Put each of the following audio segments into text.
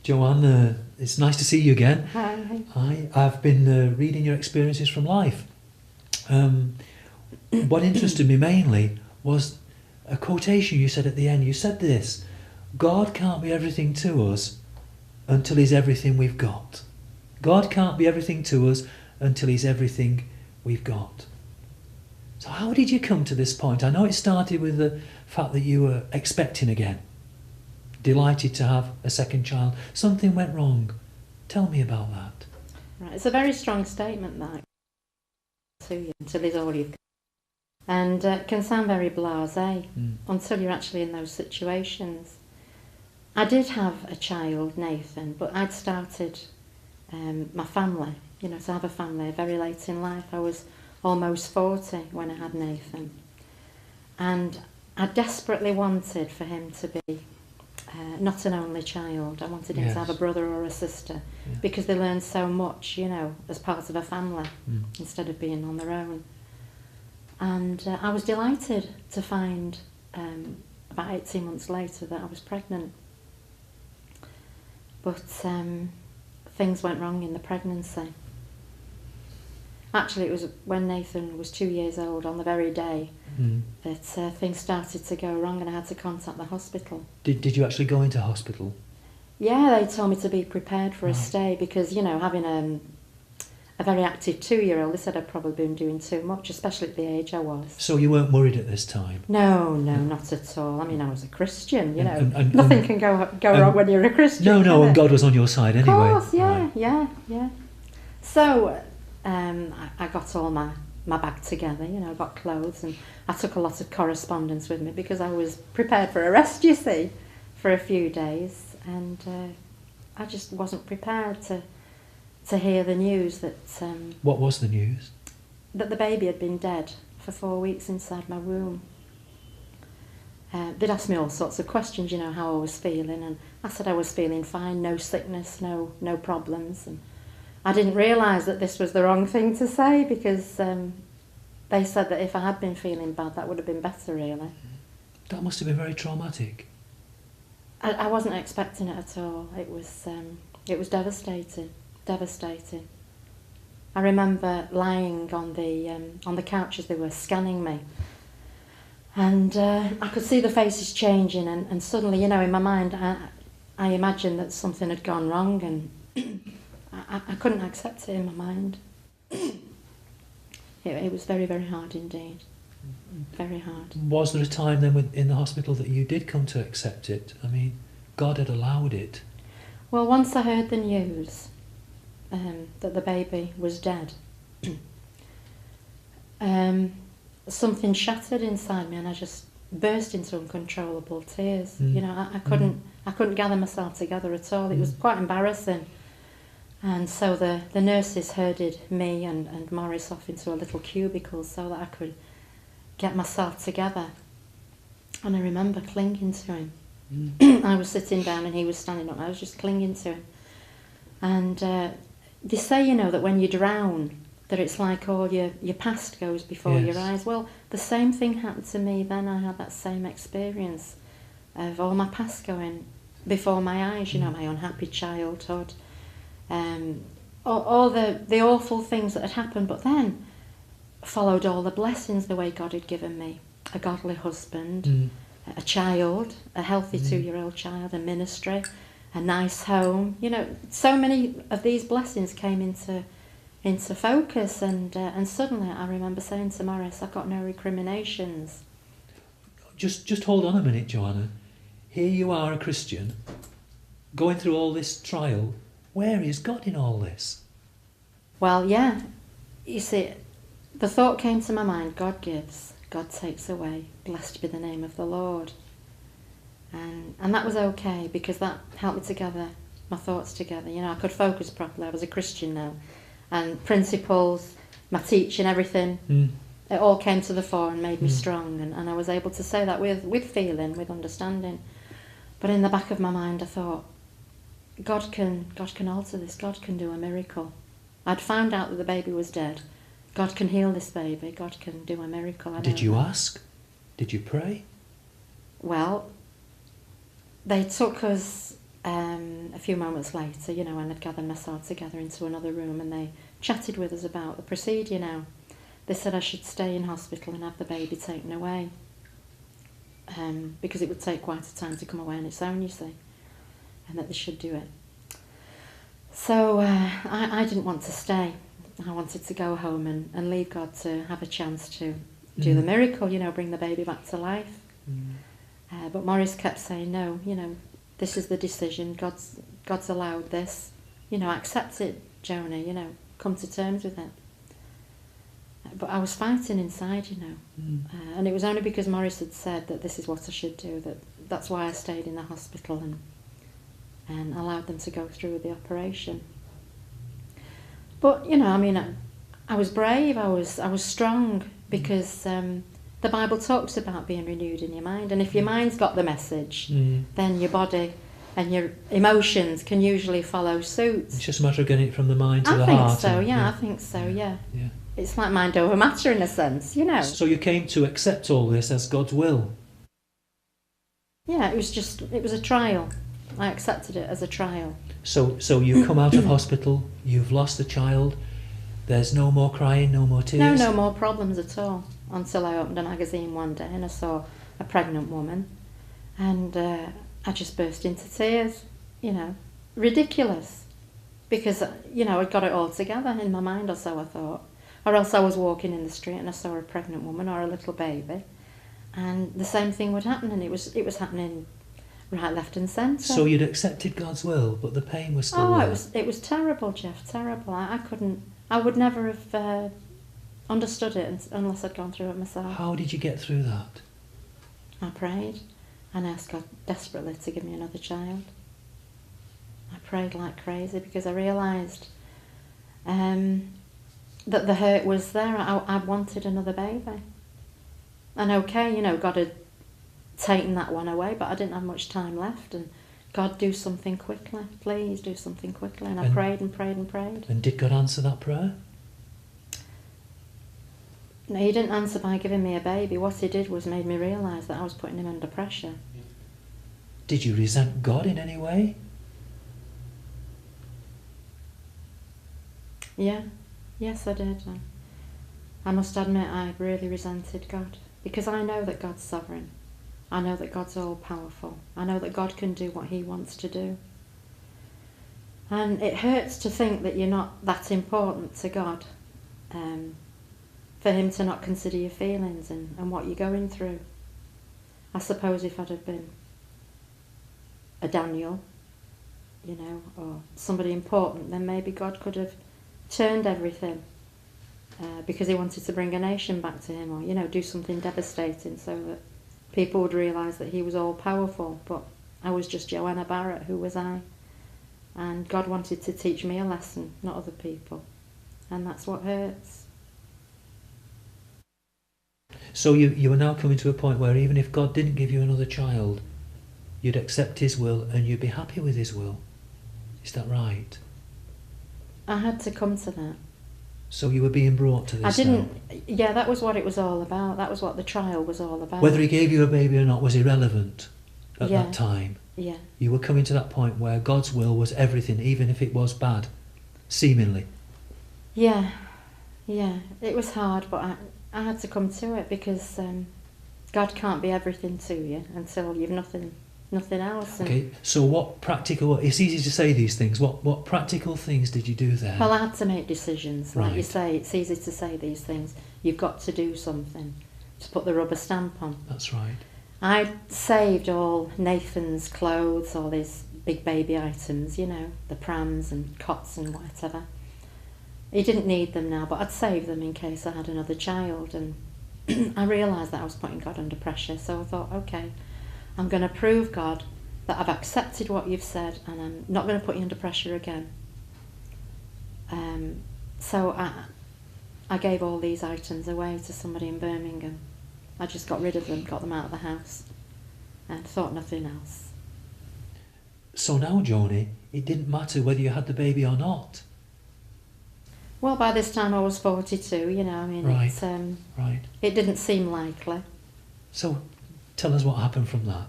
Joanna, it's nice to see you again. Hi. Hi. I've been reading your experiences from life. What interested me mainly was a quotation you said at the end. You said this: God can't be everything to us until he's everything we've got. God can't be everything to us until he's everything we've got. So how did you come to this point? I know it started with the fact that you were expecting again. Delighted to have a second child. Something went wrong. Tell me about that. Right, it's a very strong statement, that, to you, until he's all you've got. And it can sound very blasé until you're actually in those situations. I did have a child, Nathan, but I'd started my family, to have a family very late in life. I was almost 40 when I had Nathan. And I desperately wanted for him to be not an only child. I wanted him to have a brother or a sister, because they learn so much, as part of a family, instead of being on their own. And I was delighted to find, about 18 months later, that I was pregnant. But things went wrong in the pregnancy. Actually, it was when Nathan was 2 years old, on the very day, that things started to go wrong, and I had to contact the hospital. Did you actually go into hospital? Yeah, they told me to be prepared for a stay, because, having a very active 2-year-old, they said I'd probably been doing too much, especially at the age I was. So you weren't worried at this time? No, not at all. I mean, I was a Christian, Nothing can go wrong when you're a Christian. No, and God was on your side anyway. Of course, yeah. So I got all my bag together, I got clothes, and I took a lot of correspondence with me, because I was prepared for a rest, you see, for a few days, and I just wasn't prepared to hear the news that... What was the news? That the baby had been dead for 4 weeks inside my womb. They'd asked me all sorts of questions, how I was feeling, and I said I was feeling fine, no sickness, no problems, and I didn't realise that this was the wrong thing to say, because they said that if I had been feeling bad, that would have been better, really. That must have been very traumatic. I wasn't expecting it at all. It was devastating. I remember lying on the couch as they were scanning me, and I could see the faces changing, and suddenly, in my mind, I imagined that something had gone wrong, and I couldn't accept it in my mind. It was very, very hard indeed. Very hard. Was there a time then in the hospital that you did come to accept it? I mean, God had allowed it. Well, once I heard the news that the baby was dead, something shattered inside me, and I just burst into uncontrollable tears. I couldn't gather myself together at all. It was quite embarrassing. And so the nurses herded me and Morris off into a little cubicle so that I could get myself together. And I remember clinging to him. I was sitting down and he was standing up. I was just clinging to him. And they say, that when you drown, that it's like all your past goes before your eyes. Well, the same thing happened to me then. I had that same experience of all my past going before my eyes, my unhappy childhood. All the awful things that had happened, but then followed all the blessings the way God had given me. A godly husband, a child, a healthy 2-year-old child, a ministry, a nice home. So many of these blessings came into focus, and suddenly I remember saying to Morris, I've got no recriminations. Just hold on a minute, Joanna. here you are, a Christian, going through all this trial. Where is God in all this? Well, yeah. You see, the thought came to my mind, God gives, God takes away. Blessed be the name of the Lord. And that was okay, because that helped me to gather my thoughts together. You know, I could focus properly. I was a Christian now. And principles, my teaching, everything, it all came to the fore and made me strong. And I was able to say that with feeling, with understanding. But in the back of my mind, I thought, God can alter this. God can do a miracle. I'd found out that the baby was dead. God can heal this baby. God can do a miracle. Did you ask? Did you pray? Well, they took us a few moments later, you know, when they'd gathered myself together into another room, and they chatted with us about the procedure now. They said I should stay in hospital and have the baby taken away, because it would take quite a time to come away on its own, you see, and that they should do it. So I didn't want to stay. I wanted to go home and leave God to have a chance to do the miracle, you know, bring the baby back to life. But Maurice kept saying, no, you know, this is the decision. God's allowed this. You know, accept it, Jonah, you know, come to terms with it. But I was fighting inside, you know. And it was only because Maurice had said that this is what I should do, that's why I stayed in the hospital and allowed them to go through with the operation. But, you know, I mean, I was brave, I was strong, because the Bible talks about being renewed in your mind. And if your mind's got the message, then your body and your emotions can usually follow suit. It's just a matter of getting it from the mind to the heart. I think so, yeah, I think so, yeah. It's like mind over matter in a sense, you know. So you came to accept all this as God's will? Yeah, it was a trial. I accepted it as a trial. So you come out of hospital, you've lost the child, there's no more crying, no more tears? No more problems at all, until I opened a magazine one day and I saw a pregnant woman, and I just burst into tears, you know, ridiculous, because, you know, I'd got it all together in my mind, or so I thought. Or else I was walking in the street and I saw a pregnant woman or a little baby, and the same thing would happen, and it was happening right, left and centre. So you'd accepted God's will, but the pain was still there? It was terrible, Jeff, terrible. I would never have understood it unless I'd gone through it myself. How did you get through that? I prayed and asked God desperately to give me another child. I prayed like crazy because I realised that the hurt was there. I wanted another baby. And okay, you know, God had taken that one away, but I didn't have much time left, and God, do something quickly, please do something quickly. And I prayed and prayed and prayed. And did God answer that prayer? No, he didn't answer by giving me a baby. What he did was made me realise that I was putting him under pressure. Did you resent God in any way? Yeah, yes I did. I must admit I really resented God, because I know that God's sovereign. I know that God's all-powerful. I know that God can do what he wants to do. And it hurts to think that you're not that important to God, for him to not consider your feelings and what you're going through. I suppose if I'd have been a Daniel, you know, or somebody important, then maybe God could have turned everything because he wanted to bring a nation back to him, or, you know, do something devastating so that people would realise that he was all-powerful. But I was just Joanna Barratt, who was I? And God wanted to teach me a lesson, not other people. And that's what hurts. So you are now coming to a point where even if God didn't give you another child, you'd accept his will and you'd be happy with his will. Is that right? I had to come to that. So you were being brought to this now. Yeah, that was what it was all about. That was what the trial was all about. Whether he gave you a baby or not was irrelevant at that time. Yeah. You were coming to that point where God's will was everything, even if it was bad, seemingly. Yeah. It was hard, but I had to come to it, because God can't be everything to you until you've nothing else. Okay, so what practical... It's easy to say these things. What practical things did you do there? Well, I had to make decisions. Like Right. you say, it's easy to say these things. You've got to do something to put the rubber stamp on. That's right. I saved all Nathan's clothes, all his big baby items, you know, the prams and cots and whatever. He didn't need them now, but I'd saved them in case I had another child. And I realised that I was putting God under pressure, so I thought, okay, I'm going to prove, God, that I've accepted what you've said, and I'm not going to put you under pressure again. So I gave all these items away to somebody in Birmingham. I just got rid of them, got them out of the house, and thought nothing else. So now, Joni, it didn't matter whether you had the baby or not. Well, by this time I was 42, you know, I mean, Right, right. It didn't seem likely. So tell us what happened from that.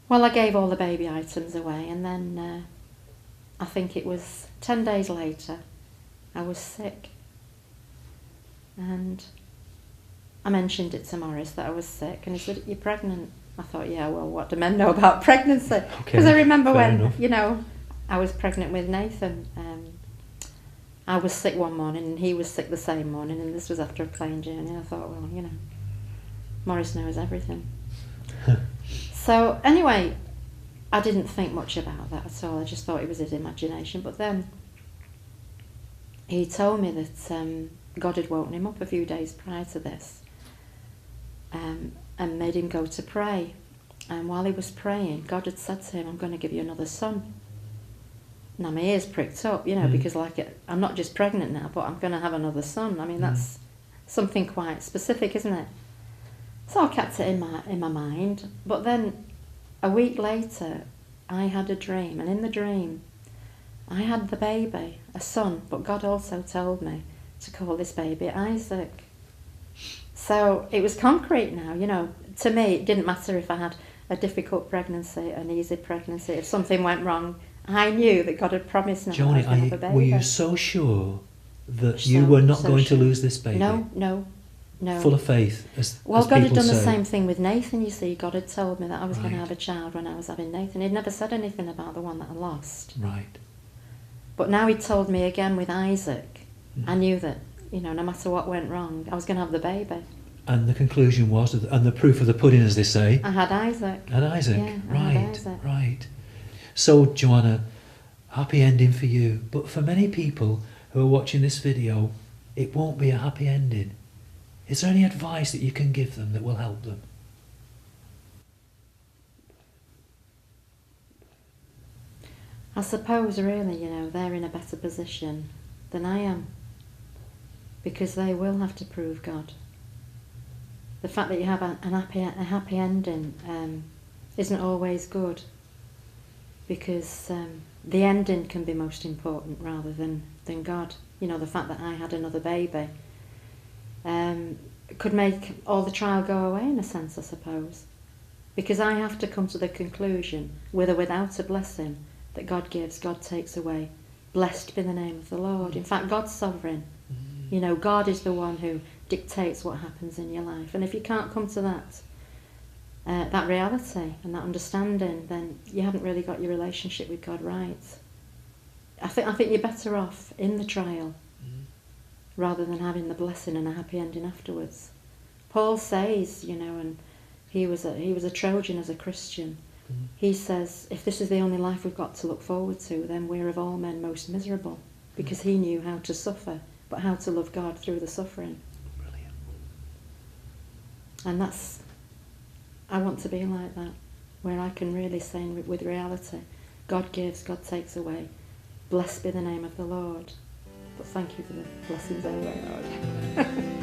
Well, I gave all the baby items away, and then I think it was 10 days later, I was sick. And I mentioned it to Morris that I was sick, and he said, "You're pregnant." I thought, yeah, well, what do men know about pregnancy? Because I remember when, enough. You know, I was pregnant with Nathan. I was sick one morning, and he was sick the same morning, and this was after a plane journey. I thought, well, you know, Morris knows everything. So anyway, I didn't think much about that at all. I just thought it was his imagination. But then he told me that God had woken him up a few days prior to this, and made him go to pray. And while he was praying, God had said to him, "I'm going to give you another son." Now my ears pricked up, you know, because I'm not just pregnant now, but I'm going to have another son. I mean, that's something quite specific, isn't it? So I kept it in my mind. But then a week later, I had a dream, and in the dream, I had the baby, a son, but God also told me to call this baby Isaac. So it was concrete now, you know. To me, it didn't matter if I had a difficult pregnancy, an easy pregnancy, if something went wrong. I knew that God had promised now I was going to have a baby. Were you so sure that you were not going to lose this baby? No. Full of faith, as God people had done say. the same thing with Nathan, you see. God had told me that I was going to have a child when I was having Nathan. He'd never said anything about the one that I lost. Right. But now he told me again with Isaac. I knew that, you know, no matter what went wrong, I was going to have the baby. And the conclusion was, and the proof of the pudding, as they say. I had Isaac. And Isaac, yeah, right, I had Isaac. Right. So, Joanna, happy ending for you. But for many people who are watching this video, it won't be a happy ending. Is there any advice that you can give them that will help them? I suppose, really, you know, they're in a better position than I am, because they will have to prove God. The fact that you have a happy ending isn't always good, because the ending can be most important rather than God. You know, the fact that I had another baby could make all the trial go away, in a sense, I suppose, because I have to come to the conclusion, with or without a blessing, that God gives, God takes away. Blessed be the name of the Lord. In fact, God's sovereign. You know, God is the one who dictates what happens in your life. And if you can't come to that reality and that understanding, then you haven't really got your relationship with God right. I think you're better off in the trial rather than having the blessing and a happy ending afterwards. Paul says, you know, and he was a Trojan as a Christian. He says, if this is the only life we've got to look forward to, then we're of all men most miserable, because he knew how to suffer, but how to love God through the suffering. Brilliant. And I want to be like that, where I can really say with reality, God gives, God takes away. Blessed be the name of the Lord. But thank you for the blessings anyway, Lord.